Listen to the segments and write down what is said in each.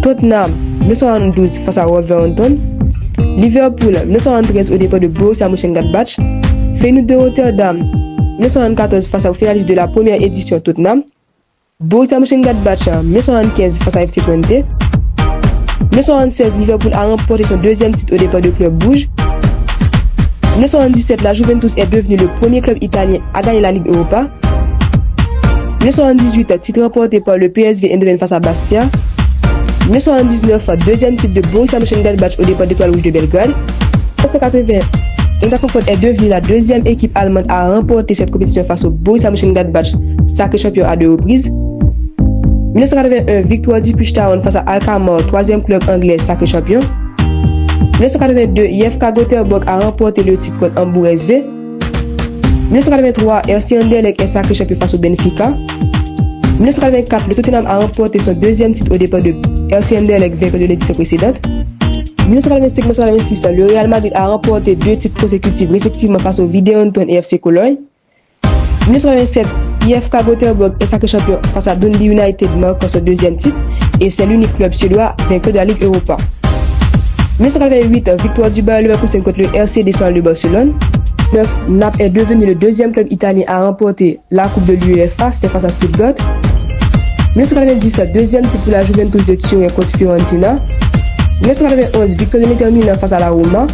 Tottenham 1972 face à Wolverhampton. Liverpool 1973 au départ de Borussia Mönchengladbach. Feyenoord de Rotterdam 1974 face aux finalistes de la première édition Tottenham. Borussia Mönchengladbach 1975 face à FC Twente. 1976, Liverpool a remporté son deuxième titre au départ de Club Rouge. 1977, la Juventus est devenue le premier club italien à gagner la Ligue Europa. 1978, titre remporté par le PSV Eindhoven face à Bastia. 1979, deuxième titre de Borussia Mönchengladbach au départ d'Étoile Rouge de Belgrade. 1980, Eintracht Francfort est devenue la deuxième équipe allemande à remporter cette compétition face au Borussia Mönchengladbach, sacré champion à 2 reprises. 1981, victoire d'Ipswich Town face à Alkmaar, troisième club anglais sacré champion. 1982, IFK Göteborg a remporté le titre contre Hamburg SV. 1983, RC Anderlecht est sacré champion face au Benfica. 1984, le Tottenham a remporté son deuxième titre au départ de RC Anderlecht vainqueur de l'édition précédente. 1985-1986, le Real Madrid a remporté 2 titres consécutifs respectivement face au Videoton et FC Cologne. 1987, IFK Göteborg est sacré champion face à Dundee United marquant son deuxième titre et c'est l'unique club suédois vainqueur de la Ligue Europa. 1988, victoire du Bayer Leverkusen contre le RC d'Espagne de Barcelone. 9, Naples est devenu le deuxième club italien à remporter la Coupe de l'UEFA, c'était face à Stuttgart. 1990, deuxième titre pour la Juventus de Turin contre Fiorentina. 1991, victoire de l'Inter Milan face à la Roma.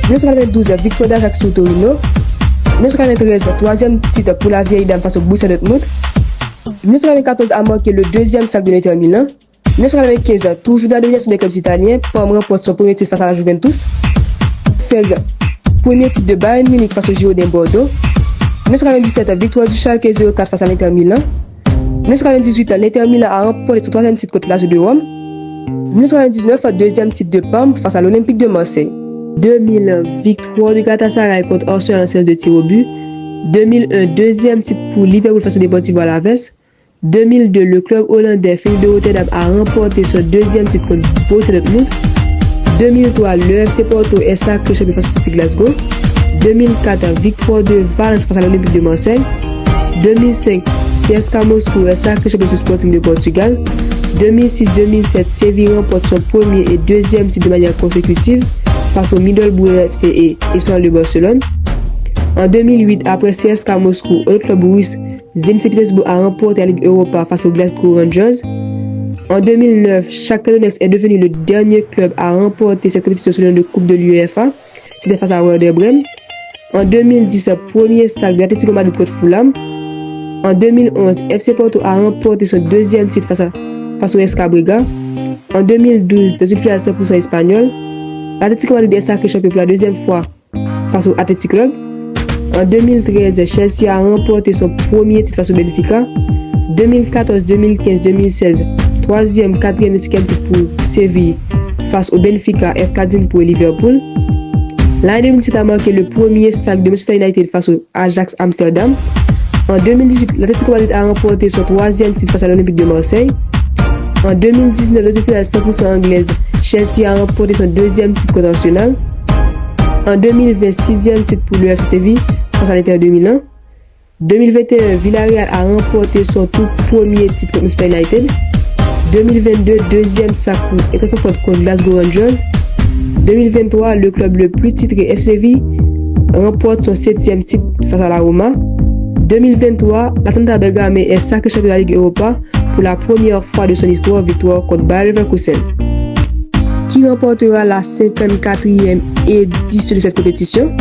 1992, victoire d'Ajax sur Torino. 1993, troisième titre pour la vieille dame face au Borussia Dortmund. 1994 a marqué le deuxième sac de l'Inter Milan. 1995, toujours dans la domination des clubs italiens, Parme remporte son premier titre face à la Juventus. 16, premier titre de Bayern Munich face au Girondins Bordeaux. 1997, victoire du Schalke 04 face à l'Inter Milan. 1998, l'Inter Milan a remporté son troisième titre contre l'Azur de Rome. 1999, deuxième titre de Parme face à l'Olympique de Marseille. 2000, victoire du Galatasaray contre Arsenal en séance de tir au but. 2001, deuxième titre pour Liverpool face au Deportivo Alaves. 2002, le club hollandais Feyenoord de Rotterdam a remporté son deuxième titre contre Borussia Dortmund. 2003, le FC Porto est sacré champion face au Celtic Glasgow. 2004, victoire de Valence face à l'Olympique de Marseille. 2005, CSKA Moscou est sacré champion sur Sporting de Portugal. 2006-2007, Séville remporte son premier et deuxième titre de manière consécutive face au Middlesbrough FC et Espagnol de Barcelone. En 2008, après CSKA Moscou, un club russe, Zenit Saint Pétersbourg a remporté la Ligue Europa face aux Glasgow Rangers. En 2009, Shakhtar Donetsk est devenu le dernier club à remporter cette compétition sous le nom de Coupe de l'UEFA. C'était face à Werder Bremen. En 2010, premier sac de l'Atlético Madrid contre Fulham. En 2011, FC Porto a remporté son deuxième titre face au SK Braga. En 2012, dans une finale 100% espagnole, l'Atlético Madrid est sacré champion pour la deuxième fois face au Athletic Club. En 2013, Chelsea a remporté son premier titre face au Benfica. 2014, 2015, 2016, troisième, quatrième et cinquième titre pour Séville face au Benfica, FK Zin pour Liverpool. L'année 2017 a marqué le premier sac de Manchester United face au Ajax Amsterdam. En 2018, l'Atlético Madrid a remporté son troisième titre face à l'Olympique de Marseille. En 2019, dans une finale 100% anglaise, Chelsea a remporté son deuxième titre international. En 2020, sixième titre pour le FC Séville face à l'Inter de Milan. 2021, Villarreal a remporté son tout premier titre contre Manchester United. 2022, deuxième sac pour Eintracht Francfort contre Glasgow Rangers. 2023, le club le plus titré FC Séville remporte son 7e titre face à la Roma. 2023, l'Atalanta Bergame est sacré champion de la Ligue Europa pour la première fois de son histoire, victoire contre Bayer Leverkusen. Qui remportera la 54e édition de cette compétition?